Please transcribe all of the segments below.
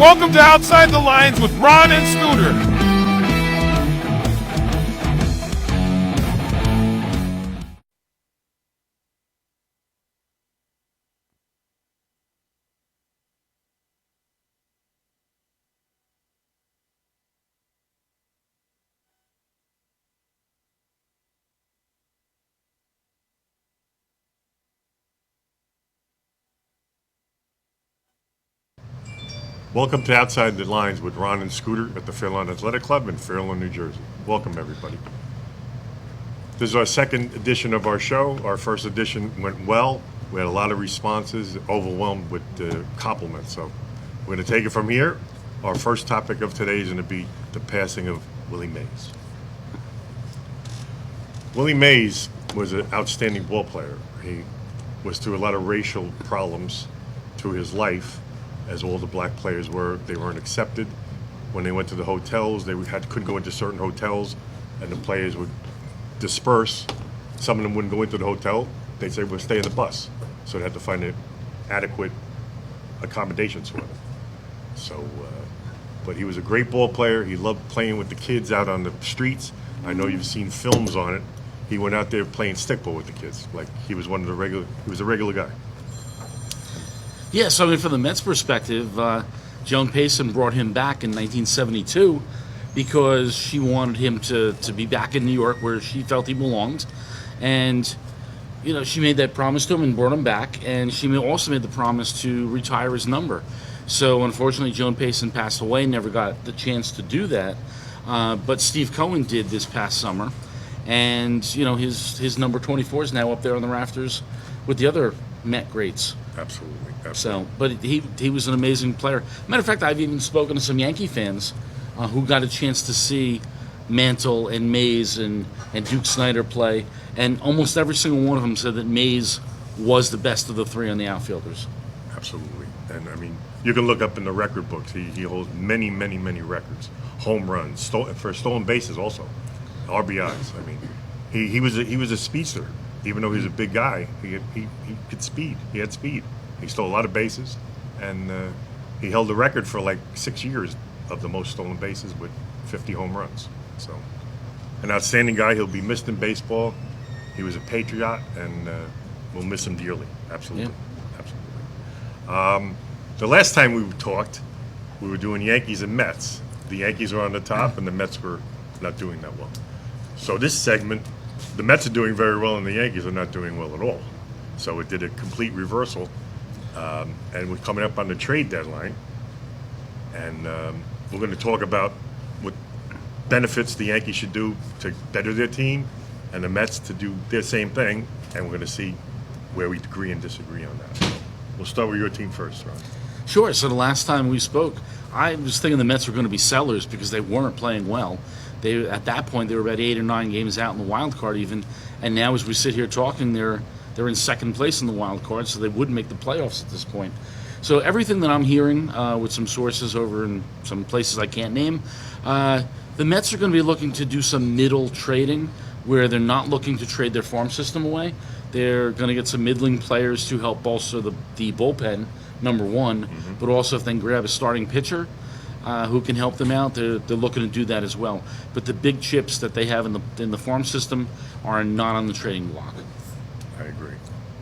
Welcome to Outside the Lines with Ron and Scooter. Welcome to Outside the Lines with Ron and Scooter at the Fairlawn Athletic Club in Fairlawn, New Jersey. Welcome, everybody. This is our second edition of our show. Our first edition went well. We had a lot of responses, overwhelmed with compliments. So we're going to take it from here. Our first topic of today is going to be the passing of Willie Mays. Willie Mays was an outstanding ball player. He was through a lot of racial problems through his life. As all the black players were, they weren't accepted. When they went to the hotels, they couldn't go into certain hotels, and the players would disperse. Some of them wouldn't go into the hotel. They'd say, we'll stay in the bus. So they had to find adequate accommodations for them. So, but he was a great ball player. He loved playing with the kids out on the streets. I know you've seen films on it. He went out there playing stickball with the kids. Like he was a regular guy. Yeah, so I mean, from the Mets' perspective, Joan Payson brought him back in 1972 because she wanted him to be back in New York where she felt he belonged. And, you know, she made that promise to him and brought him back. And she also made the promise to retire his number. So, unfortunately, Joan Payson passed away, never got the chance to do that. But Steve Cohen did this past summer. And, you know, his number 24 is now up there on the rafters with the other Met greats. Absolutely. So, but he was an amazing player. Matter of fact, I've even spoken to some Yankee fans who got a chance to see Mantle and Mays and Duke Snider play, and almost every single one of them said that Mays was the best of the three on the outfielders. Absolutely. And, I mean, you can look up in the record books. He holds many, many, many records. Home runs, for stolen bases also, RBIs. I mean, he was a speedster. Even though he was a big guy, he could speed. He had speed. He stole a lot of bases, and he held the record for like 6 years of the most stolen bases with 50 home runs. So, an outstanding guy. He'll be missed in baseball. He was a patriot, and we'll miss him dearly. Absolutely, yeah. Absolutely. The last time we talked, we were doing Yankees and Mets. The Yankees were on the top, and the Mets were not doing that well. So this segment, the Mets are doing very well, and the Yankees are not doing well at all. So it did a complete reversal. And we're coming up on the trade deadline, and we're going to talk about what benefits the Yankees should do to better their team, and the Mets to do their same thing, and we're going to see where we agree and disagree on that. So we'll start with your team first, Ron. Sure. So the last time we spoke, I was thinking the Mets were going to be sellers because they weren't playing well. At that point, they were about 8 or 9 games out in the wild card even, and now as we sit here talking, they're in second place in the wild card, so they wouldn't make the playoffs at this point. So everything that I'm hearing with some sources over in some places I can't name, the Mets are going to be looking to do some middle trading where they're not looking to trade their farm system away. They're going to get some middling players to help bolster the bullpen, number one, but also if they can grab a starting pitcher who can help them out, they're looking to do that as well. But the big chips that they have in the farm system are not on the trading block. I agree.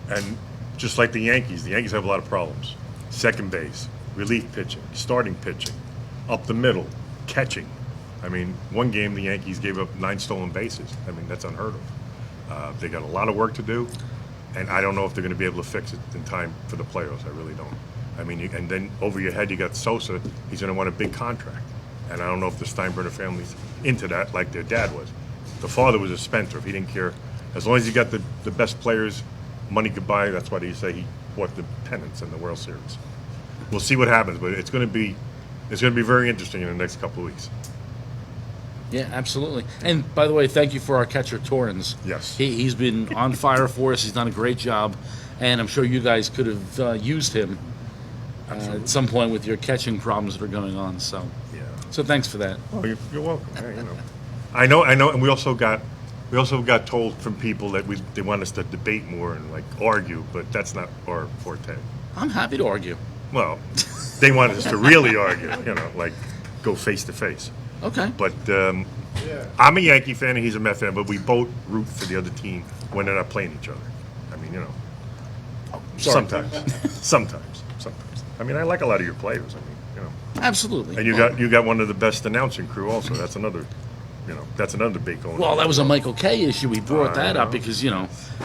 And just like the Yankees have a lot of problems. Second base, relief pitching, starting pitching, up the middle, catching. I mean, one game the Yankees gave up 9 stolen bases. I mean, that's unheard of. They got a lot of work to do, and I don't know if they're going to be able to fix it in time for the playoffs. I really don't. I mean, and then over your head you got Sosa. He's going to want a big contract. And I don't know if the Steinbrenner family's into that like their dad was. The father was a spendthrift. He didn't care. As long as you got the best players, money could buy. That's why they say he bought the pennants in the World Series. We'll see what happens, but it's going to be very interesting in the next couple of weeks. Yeah, absolutely. And by the way, thank you for our catcher Torrens. Yes, he's been on fire for us. He's done a great job, and I'm sure you guys could have used him at some point with your catching problems that are going on. So yeah. So thanks for that. Oh, you're welcome. Yeah, I know, and we also got told from people that they want us to debate more and like argue, but that's not our forte. I'm happy to argue. Well, they wanted us to really argue, like go face to face. Okay. But I'm a Yankee fan and he's a Met fan, but we both root for the other team when they're not playing each other. I mean, Sorry. sometimes. I mean, I like a lot of your players. I mean, Absolutely. and you got one of the best announcing crew also. That's another, that's another big going. Well, on. that was a Michael Kay issue. We brought that up because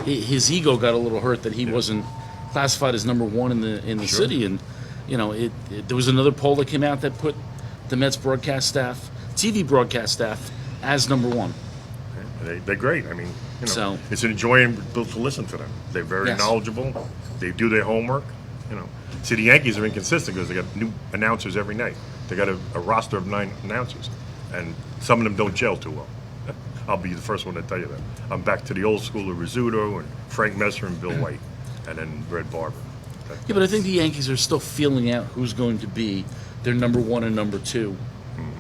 his ego got a little hurt that he wasn't classified as number one in the city, and there was another poll that came out that put the Mets broadcast staff, TV broadcast staff, as number one. They're great. I mean, So- it's enjoyable to listen to them. They're very Yes. knowledgeable. They do their homework. See, the Yankees are inconsistent because they got new announcers every night. They got a roster of 9 announcers, and some of them don't gel too well. I'll be the first one to tell you that. I'm back to the old school of Rizzuto and Frank Messer and Bill White, and then Red Barber. Yeah, but I think the Yankees are still feeling out who's going to be their number one and number two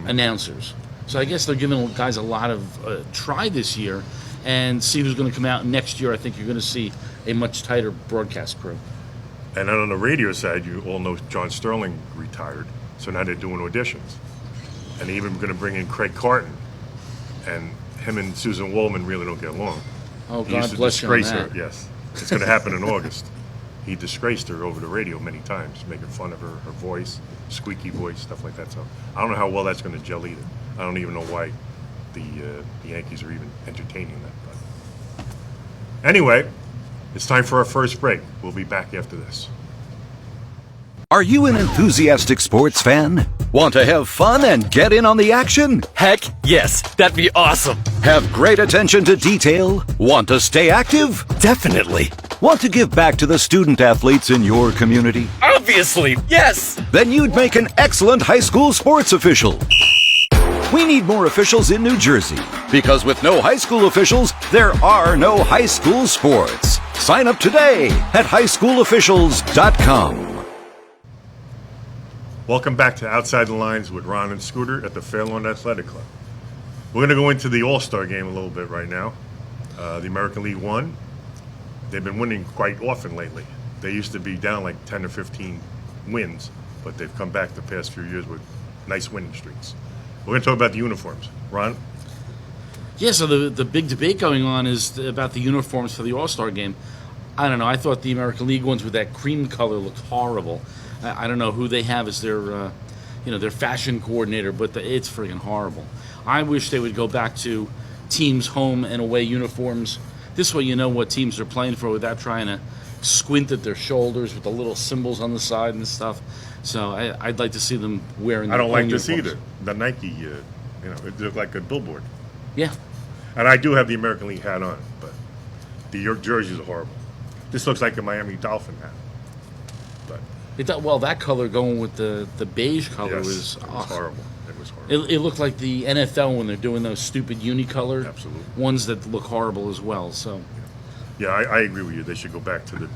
announcers. So I guess they're giving guys a lot of try this year and see who's going to come out next year. I think you're going to see a much tighter broadcast crew. And then on the radio side, you all know John Sterling retired, so now they're doing auditions. And they're even going to bring in Craig Carton, and him and Susan Wolman really don't get along. Oh, He used God to bless you on disgrace her. that. Yes, it's going to happen in August. He disgraced her over the radio many times, making fun of her voice, squeaky voice, stuff like that. So I don't know how well that's going to gel either. I don't even know why the Yankees are even entertaining that. But anyway, it's time for our first break. We'll be back after this. Are you an enthusiastic sports fan? Want to have fun and get in on the action? Heck yes, that'd be awesome. Have great attention to detail? Want to stay active? Definitely. Want to give back to the student athletes in your community? Obviously, yes. Then you'd make an excellent high school sports official. We need more officials in New Jersey, because with no high school officials, there are no high school sports. Sign up today at highschoolofficials.com. Welcome back to Outside the Lines with Ron and Scooter at the Fairlawn Athletic Club. We're going to go into the All-Star game a little bit right now. The American League One, they've been winning quite often lately. They used to be down like 10 or 15 wins, but they've come back the past few years with nice winning streaks. We're going to talk about the uniforms. Ron? Yeah, so the big debate going on is about the uniforms for the All-Star game. I don't know. I thought the American League ones with that cream color looked horrible. I don't know who they have as their, their fashion coordinator, but it's friggin' horrible. I wish they would go back to teams' home and away uniforms. This way you know what teams they're playing for without trying to squint at their shoulders with the little symbols on the side and stuff. So I'd like to see them wearing I their don't like own this uniforms. either. The Nike, it looked like a billboard. Yeah. And I do have the American League hat on, but the York jerseys are horrible. This looks like a Miami Dolphin hat. But Well, that color going with the beige color yes, was it was horrible. It was horrible. It looked like the NFL when they're doing those stupid unicolor Absolutely. ones that look horrible as well. So Yeah, I agree with you. They should go back to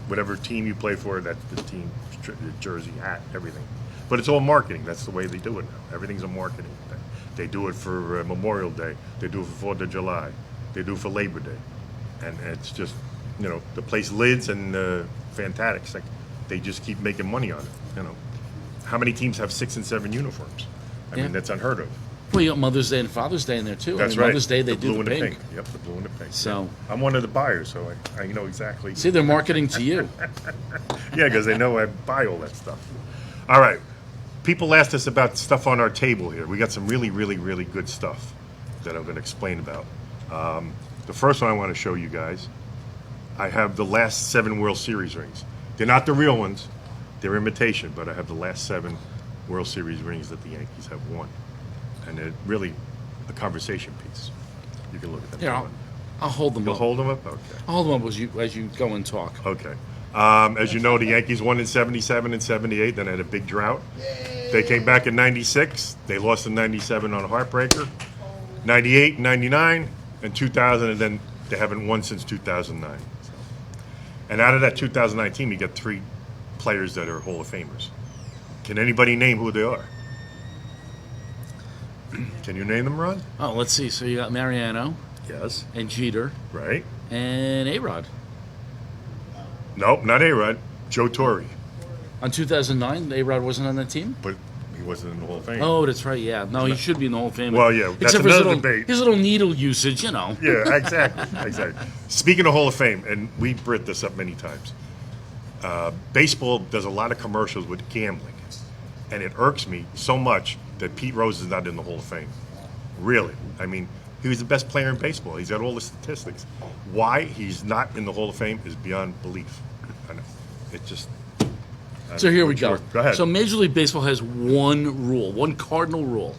whatever team you play for, that's the team, the jersey, hat, everything. But it's all marketing. That's the way they do it now. Everything's a marketing thing. They do it for Memorial Day. They do it for 4th of July. They do it for Labor Day. And it's just, the place lids and Fanatics, like, they just keep making money on it. How many teams have 6 and 7 uniforms? I mean, that's unheard of. well, you got Mother's Day and Father's Day in there too. That's right. Mother's Day they the do blue the and pink. the pink. Yep, the blue and the pink. So I'm one of the buyers, so I know exactly. see, they're marketing to you. Yeah, because they know I buy all that stuff. All right. People asked us about stuff on our table here. We got some really, really, really good stuff that I'm going to explain about. The first one I want to show you guys, I have the last 7 World Series rings. They're not the real ones. They're imitation, but I have the last 7 World Series rings that the Yankees have won. And they're really a conversation piece. You can look at them. Here, I'll hold them You'll up. hold them up? Okay. I'll hold them up as you go and talk. Okay. As you know, the Yankees won in 77 and 78, then had a big drought. They came back in 96. They lost in 97 on a heartbreaker. 98, 99, and 2000, and then they haven't won since 2009. And out of that 2009 team, you got 3 players that are Hall of Famers. Can anybody name who they are? Can you name them, Ron? Oh, let's see. So you got Mariano Yes. and Jeter Right? and A-Rod. Nope, not A-Rod. Joe Torre. On 2009, A-Rod wasn't on that team? but he wasn't in the Hall of Fame. Oh, that's right, yeah. No, he should be in the Hall of Fame. Well, yeah, that's Except for his another little, debate. his little needle usage, you know. Yeah, exactly. Speaking of Hall of Fame, and we brought this up many times, baseball does a lot of commercials with gambling, and it irks me so much that Pete Rose is not in the Hall of Fame. Really. I mean, he was the best player in baseball. He's got all the statistics. Why he's not in the Hall of Fame is beyond belief. I know. It just... So here we go. Go ahead. So Major League Baseball has one rule, one cardinal rule.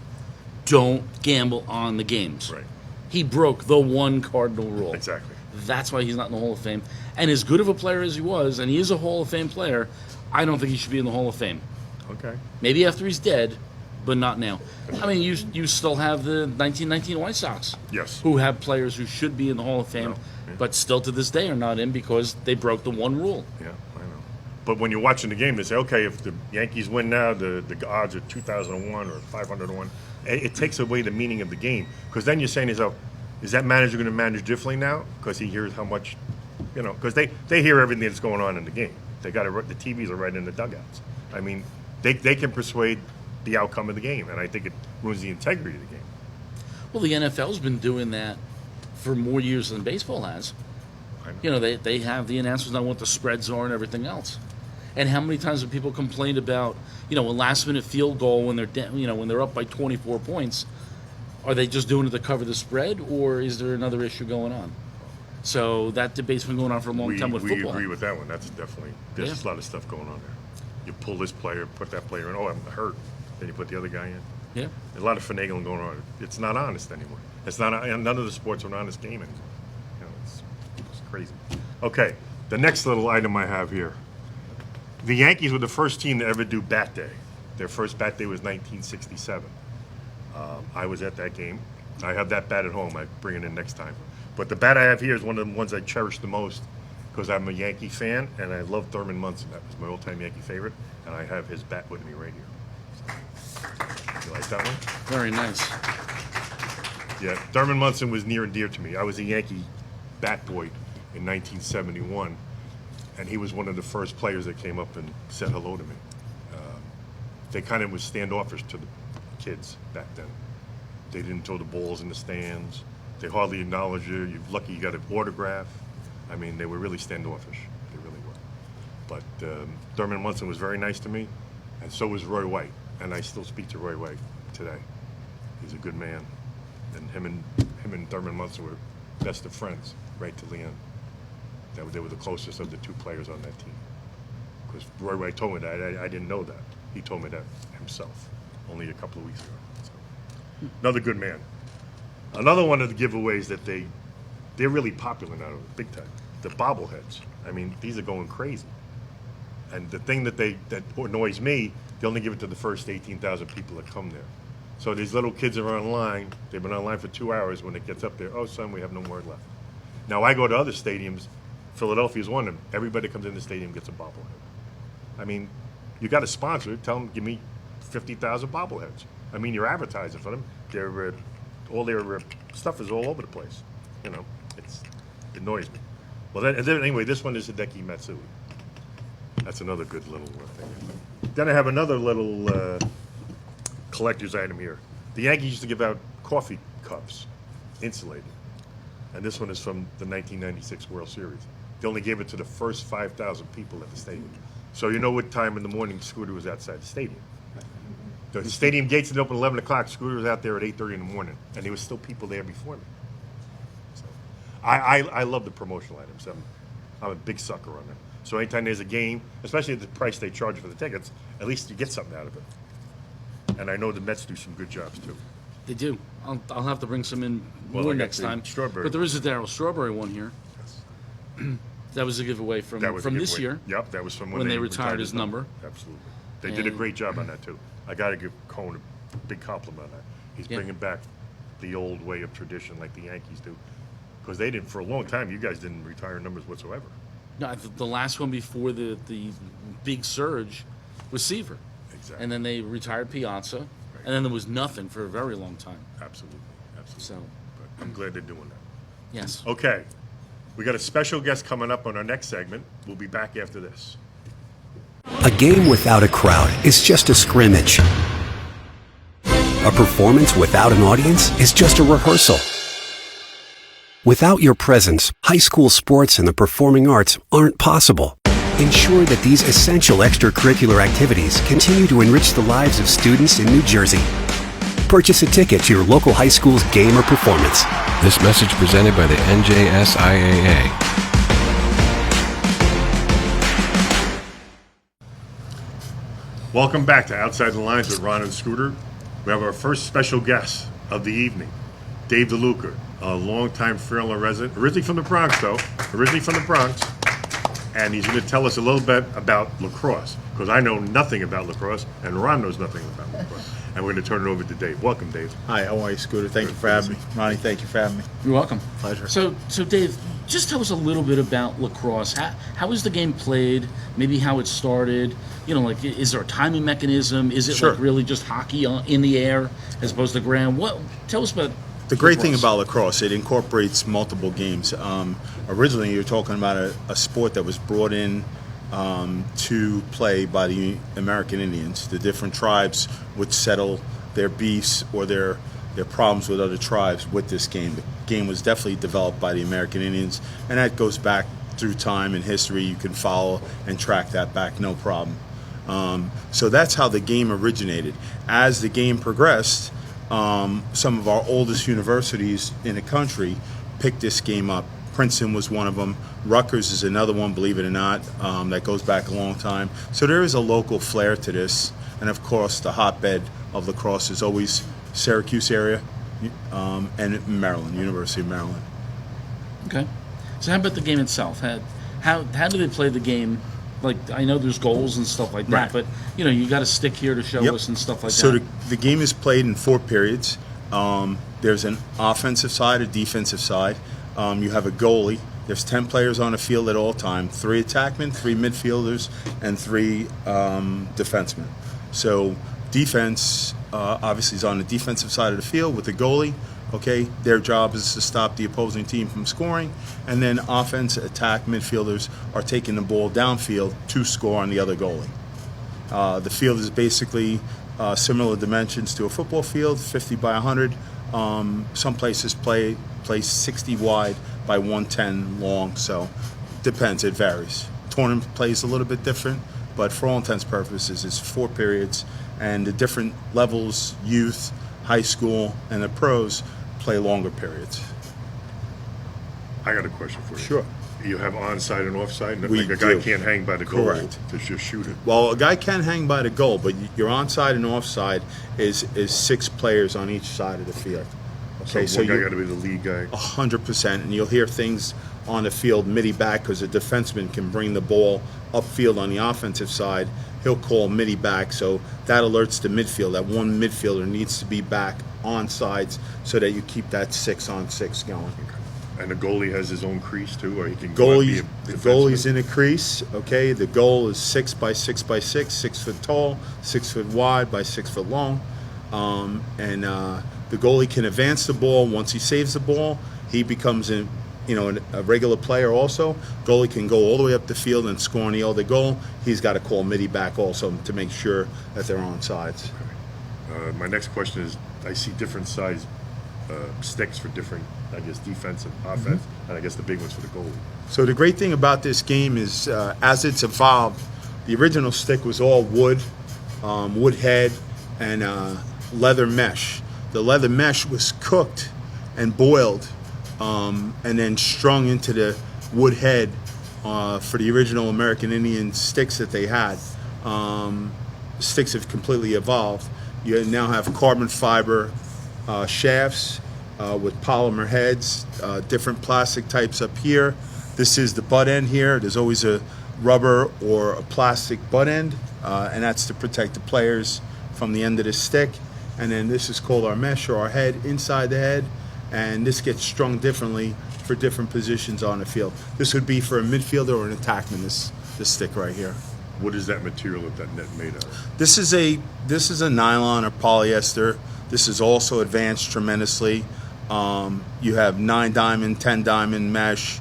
Don't gamble on the games. Right. He broke the one cardinal rule. Exactly. That's why he's not in the Hall of Fame. And as good of a player as he was, and he is a Hall of Fame player, I don't think he should be in the Hall of Fame. Okay. Maybe after he's dead, but not now. I mean, you still have the 1919 White Sox. Yes. Who have players who should be in the Hall of Fame, Yeah. but still to this day are not in because they broke the one rule. Yeah, I know. But when you're watching the game, they say, okay, if the Yankees win now, the odds are 2,001 or 501. It takes away the meaning of the game. Because then you're saying to yourself, is that manager going to manage differently now? Because he hears how much, because they hear everything that's going on in the game. They got the TVs are right in the dugouts. I mean, they can persuade the outcome of the game, and I think it ruins the integrity of the game. Well, the NFL's been doing that for more years than baseball has. I know. You know, they have the announcers know what the spreads are and everything else. And how many times have people complained about, a last-minute field goal when they're when they're up by 24 points? Are they just doing it to cover the spread, or is there another issue going on? So that debate's been going on for a long time with we football. agree with that one. That's definitely, there's a lot of stuff going on there. You pull this player, put that player in. Oh, I'm hurt. Then you put the other guy in. Yeah. There's a lot of finagling going on. It's not honest anymore. It's not. None of the sports are an honest game anymore. It's crazy. Okay, the next little item I have here. The Yankees were the first team to ever do bat day. Their first bat day was 1967. I was at that game. I have that bat at home. I bring it in next time. But the bat I have here is one of the ones I cherish the most because I'm a Yankee fan and I love Thurman Munson. That was my all-time Yankee favorite, and I have his bat with me right here. You like that one? Very nice. Yeah, Thurman Munson was near and dear to me. I was a Yankee bat boy in 1971, and he was one of the first players that came up and said hello to me. They kind of was standoffish to the kids back then. They didn't throw the balls in the stands. They hardly acknowledged you. You're lucky you got an autograph. I mean, they were really standoffish. They really were. But Thurman Munson was very nice to me, and so was Roy White. And I still speak to Roy White today. He's a good man. And him and Thurman Munson were best of friends right to the end. They were the closest of the two players on that team. Because Roy White told me that. I didn't know that. He told me that himself only a couple of weeks ago. So, another good man. Another one of the giveaways that they're really popular now, big time. The bobbleheads. I mean, these are going crazy. And the thing that annoys me, they only give it to the first 18,000 people that come there. So these little kids are online. They've been online for 2 hours. When it gets up there, oh, son, we have no more left. Now, I go to other stadiums. Philadelphia's one of them. Everybody that comes in the stadium gets a bobblehead. I mean, you got a sponsor. Tell them, give me 50,000 bobbleheads. I mean, you're advertising for them. All their stuff is all over the place. It annoys me. Well, then anyway, this one is Hideki Matsui. That's another good little thing. Then I have another little collector's item here. The Yankees used to give out coffee cups, insulated. And this one is from the 1996 World Series. They only gave it to the first 5,000 people at the stadium. So you know what time in the morning Scooter was outside the stadium. The stadium gates didn't open at 11 o'clock. Scooter was out there at 8:30 in the morning. And there was still people there before me. So I love the promotional items. I'm a big sucker on them. So anytime there's a game, especially at the price they charge for the tickets, at least you get something out of it. And I know the Mets do some good jobs too. They do. I'll have to bring some in Well, more I got next the time. strawberry But there is a Darryl Strawberry one here. That was a giveaway from That was a this giveaway. year. Yep, that was from when they retired his number. Absolutely. They did a And- great job on that too. I got to give Cohen a big compliment on that. He's Yeah. bringing back the old way of tradition like the Yankees do. Because they didn't, for a long time, you guys didn't retire numbers whatsoever. No, the last one before the big surge was Seaver. Exactly. And then they retired Piazza. And then there was nothing for a very long time. Absolutely. Absolutely. So, But I'm glad they're doing that. yes. Okay. We got a special guest coming up on our next segment. We'll be back after this. A game without a crowd is just a scrimmage. A performance without an audience is just a rehearsal. Without your presence, high school sports and the performing arts aren't possible. Ensure that these essential extracurricular activities continue to enrich the lives of students in New Jersey. Purchase a ticket to your local high school's game or performance. This message presented by the NJSIAA. Welcome back to Outside the Lines with Ron and Scooter. We have our first special guest of the evening, Dave DeLucca, a longtime Fairlawn resident, originally from the Bronx, and he's going to tell us a little bit about lacrosse, because I know nothing about lacrosse, and Ron knows nothing about lacrosse. And we're going to turn it over to Dave. Welcome, Dave. Hi, how are you, Scooter? Thank you for having me. Ronnie, thank you for having me. You're welcome. Pleasure. So Dave, just tell us a little bit about lacrosse. How is the game played? Maybe how it started. Is there a timing mechanism? Is it Sure. like really just hockey in the air as opposed to ground? Tell us about The great thing lacrosse. about lacrosse, it incorporates multiple games. Originally, you're talking about a sport that was brought in to play by the American Indians. The different tribes would settle their beefs or their problems with other tribes with this game. The game was definitely developed by the American Indians, and that goes back through time and history. You can follow and track that back, no problem. So that's how the game originated. As the game progressed, some of our oldest universities in the country picked this game up. Princeton was one of them. Rutgers is another one, believe it or not, that goes back a long time. So there is a local flair to this. And of course, the hotbed of lacrosse is always Syracuse area and Maryland, University of Maryland. Okay. So how about the game itself? How do they play the game? Like, I know there's goals and stuff like that, Right. but you got a stick here to show us and stuff like So that. the game is played in 4 periods. There's an offensive side, a defensive side. You have a goalie. There's 10 players on the field at all time, 3 attackmen, 3 midfielders, and 3 defensemen. So defense obviously is on the defensive side of the field with the goalie. Okay, their job is to stop the opposing team from scoring, and then offense, attack, midfielders are taking the ball downfield to score on the other goalie. The field is basically similar dimensions to a football field, 50 by 100. Some places play 60 wide by 110 long, so depends, it varies. Tournament plays a little bit different, but for all intents and purposes, it's 4 periods, and the different levels, youth, high school, and the pros play longer periods. I got a question for you. Sure. You have onside and offside? We like a guy do. can't hang by the goal Correct. to just shoot it. Well, a guy can hang by the goal, but your onside and offside is 6 players on each side of the field. Okay, So one guy you got to be the lead guy. 100%, and you'll hear things on the field midi back because a defenseman can bring the ball upfield on the offensive side. He'll call midi back, so that alerts the midfield that one midfielder needs to be back on sides so that you keep that 6-on-6 going. And the goalie has his own crease too, or he can go and be a The defenseman? goalie's in a crease. Okay, the goal is 6 by 6 by 6, 6 foot tall, 6 foot wide by 6 foot long, and the goalie can advance the ball. Once he saves the ball, he becomes a regular player. Also, goalie can go all the way up the field and score on the other goal. He's got to call midi back also to make sure that they're on sides. My next question is, I see different size sticks for different, I guess, defense and offense, and I guess the big ones for the goalie. So the great thing about this game is, as it's evolved, the original stick was all wood, wood head, and leather mesh. The leather mesh was cooked and boiled, and then strung into the wood head for the original American Indian sticks that they had. Sticks have completely evolved. You now have carbon fiber shafts with polymer heads, different plastic types up here. This is the butt end here. There's always a rubber or a plastic butt end, and that's to protect the players from the end of the stick. And then this is called our mesh or our head inside the head, and this gets strung differently for different positions on the field. This would be for a midfielder or an attackman, this stick right here. What is that material of that net made of? This is a nylon or polyester. This is also advanced tremendously. You have 9 diamond, 10 diamond mesh.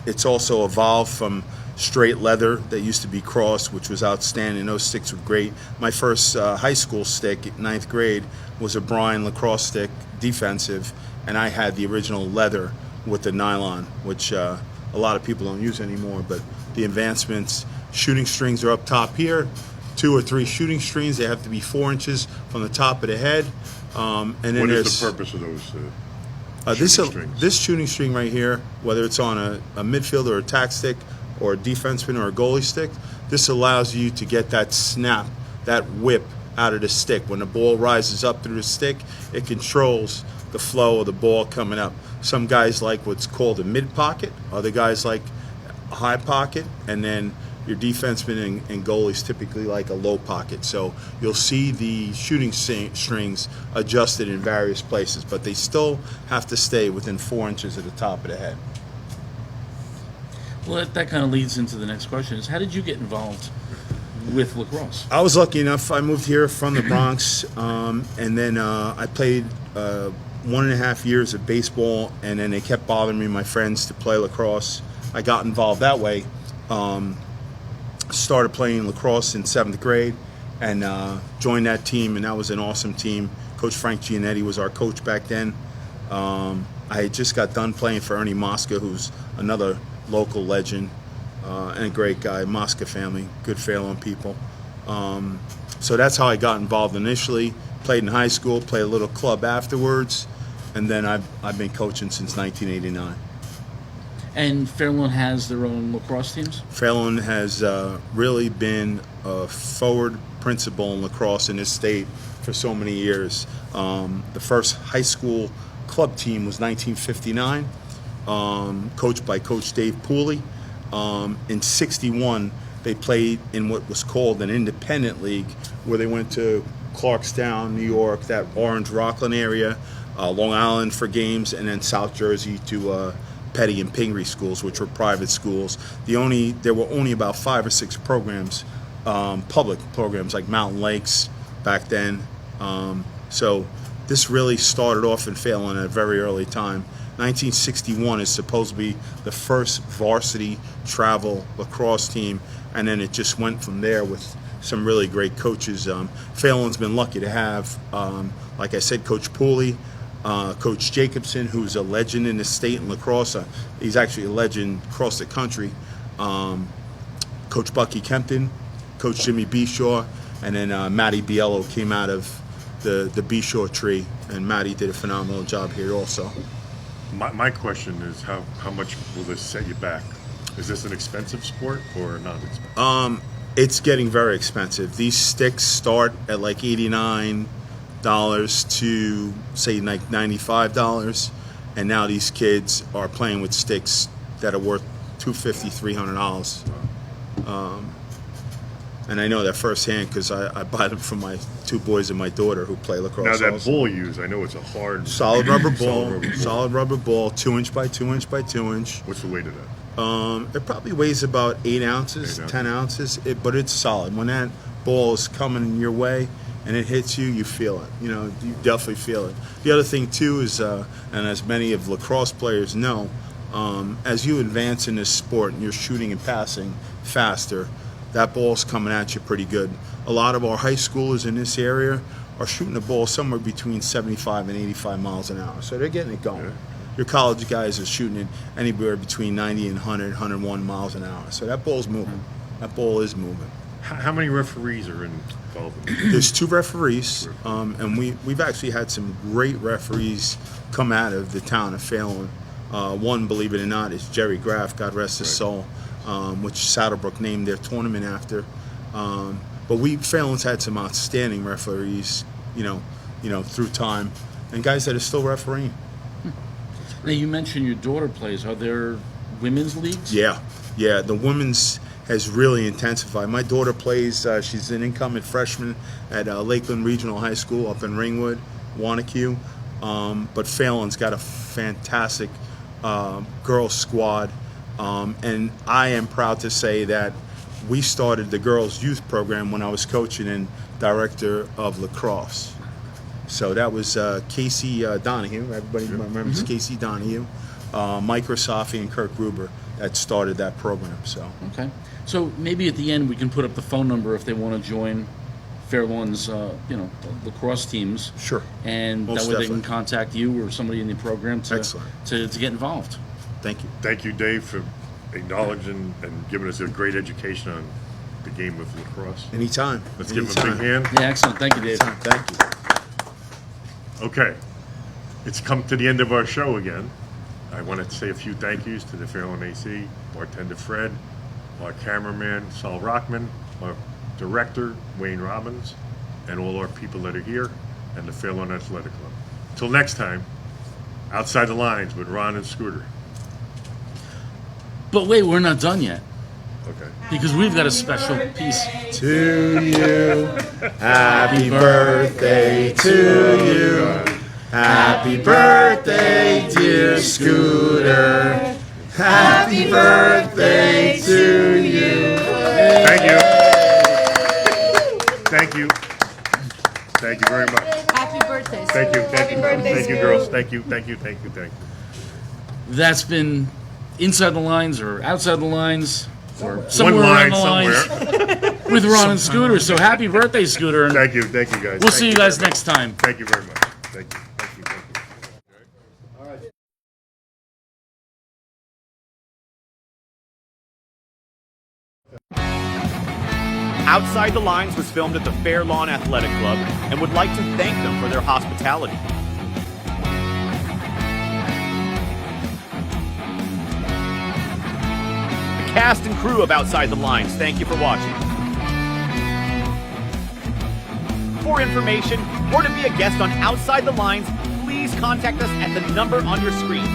It's also evolved from straight leather that used to be crossed, which was outstanding. Those sticks were great. My first high school stick at 9th grade was a Bryan lacrosse stick, defensive, and I had the original leather with the nylon, which a lot of people don't use anymore. But the advancements, shooting strings are up top here, 2 or 3 shooting strings. They have to be 4 inches from the top of the head. And then What there's is the purpose of those shooting strings? This shooting string right here, whether it's on a midfielder or attack stick or a defenseman or a goalie stick, this allows you to get that snap, that whip out of the stick. When the ball rises up through the stick, it controls the flow of the ball coming up. Some guys like what's called a mid pocket, other guys like a high pocket, and then your defenseman and goalies typically like a low pocket. So you'll see the shooting strings adjusted in various places, but they still have to stay within 4 inches of the top of the head. Well, that kind of leads into the next question: is how did you get involved with lacrosse? I was lucky enough. I moved here from the Bronx, and then I played 1.5 years of baseball, and then they kept bothering me, my friends, to play lacrosse. I got involved that way. Started playing lacrosse in 7th grade, and joined that team, and that was an awesome team. Coach Frank Giannetti was our coach back then. I had just got done playing for Ernie Mosca, who's another local legend and a great guy. Mosca family, good Fairlawn people. So that's how I got involved initially. Played in high school, played a little club afterwards, and then I've been coaching since 1989. And Fairlawn has their own lacrosse teams? Fairlawn has really been a forward principal in lacrosse in this state for so many years. The first high school club team was 1959, coached by Coach Dave Pooley. In 61, they played in what was called an independent league, where they went to Clarkstown, New York, that Orange Rockland area, Long Island for games, and then South Jersey to Petty and Pingree schools, which were private schools. There were only about 5 or 6 programs, public programs like Mountain Lakes back then. So this really started off in Fairlawn at a very early time. 1961 is supposed to be the first varsity travel lacrosse team, and then it just went from there with some really great coaches. Fairlawn's been lucky to have, like I said, Coach Pooley, Coach Jacobson, who's a legend in the state in lacrosse. He's actually a legend across the country. Coach Bucky Kempton, Coach Jimmy Bishaw, and then Matty Biello came out of the Bishaw tree, and Matty did a phenomenal job here also. My question is, how much will this set you back? Is this an expensive sport or not expensive? It's getting very expensive. These sticks start at like $89 to say like $95, and now these kids are playing with sticks that are worth $250, $300. And I know that firsthand because I buy them from my 2 boys and my daughter who play lacrosse. Now that also. ball you use, I know it's a hard Solid rubber ball, 2 inch by 2 inch by 2 inch. What's the weight of that? It probably weighs about 8 ounces, 10 ounces, but it's solid. When that ball is coming your way and it hits you, you feel it. You know, you definitely feel it. The other thing too is, and as many of lacrosse players know, as you advance in this sport and you're shooting and passing faster, that ball's coming at you pretty good. A lot of our high schoolers in this area are shooting the ball somewhere between 75 and 85 miles an hour, so they're getting it going. Yeah. Your college guys are shooting it anywhere between 90 and 100, 101 miles an hour, so that ball's moving. That ball is moving. How many referees are involved in this? There's 2 referees, and we've actually had some great referees come out of the town of Fairlawn. One, believe it or not, is Jerry Graff, God rest his soul, which Saddlebrook named their tournament after. But Fairlawn's had some outstanding referees, you know, through time, and guys that are still refereeing. Now, you mentioned your daughter plays. Are there women's leagues? Yeah. The women's has really intensified. My daughter plays. She's an incoming freshman at Lakeland Regional High School up in Ringwood, Wanacue. But Fairlawn's got a fantastic girls squad, and I am proud to say that we started the girls youth program when I was coaching and director of lacrosse. So that was Casey Donahue. Everybody remembers Casey Donahue, Mike Rosaffi, and Kirk Gruber. that started that program. So Okay. So maybe at the end we can put up the phone number if they want to join Fairlawn's, lacrosse teams. Sure. And Most that way they definitely. can contact you or somebody in the program to Excellent. to get involved. thank you. Thank you, Dave, for acknowledging and giving us a great education on the game of lacrosse. Anytime. Let's give him a big hand. Yeah, excellent. Thank you, Dave. Anytime. Thank you. Okay, it's come to the end of our show again. I wanted to say a few thank yous to the Fairlawn AC, bartender Fred, our cameraman Saul Rockman, our director Wayne Robbins, and all our people that are here, and the Fairlawn Athletic Club. Till next time, Outside the Lines with Ron and Scooter. But wait, we're not done yet Okay. because we've got a special piece. To you, happy birthday to you. Happy birthday, dear Scooter. Happy birthday to you. Thank you. Thank you. Thank you very much. Happy birthday. Thank you. Thank you. birthday, Thank you, Scooter. girls. Thank you. Thank you. Thank you. Thank you. That's been Inside the Lines or Outside the Lines or somewhere One line around the lines with Ron and Scooter. So happy birthday, Scooter. And Thank you. Thank you, guys. we'll Thank see you guys very next time. much. Thank you very much. Thank you. Thank you. Thank you. Outside the Lines was filmed at the Fairlawn Athletic Club and would like to thank them for their hospitality. The cast and crew of Outside the Lines, thank you for watching. For information or to be a guest on Outside the Lines, please contact us at the number on your screen.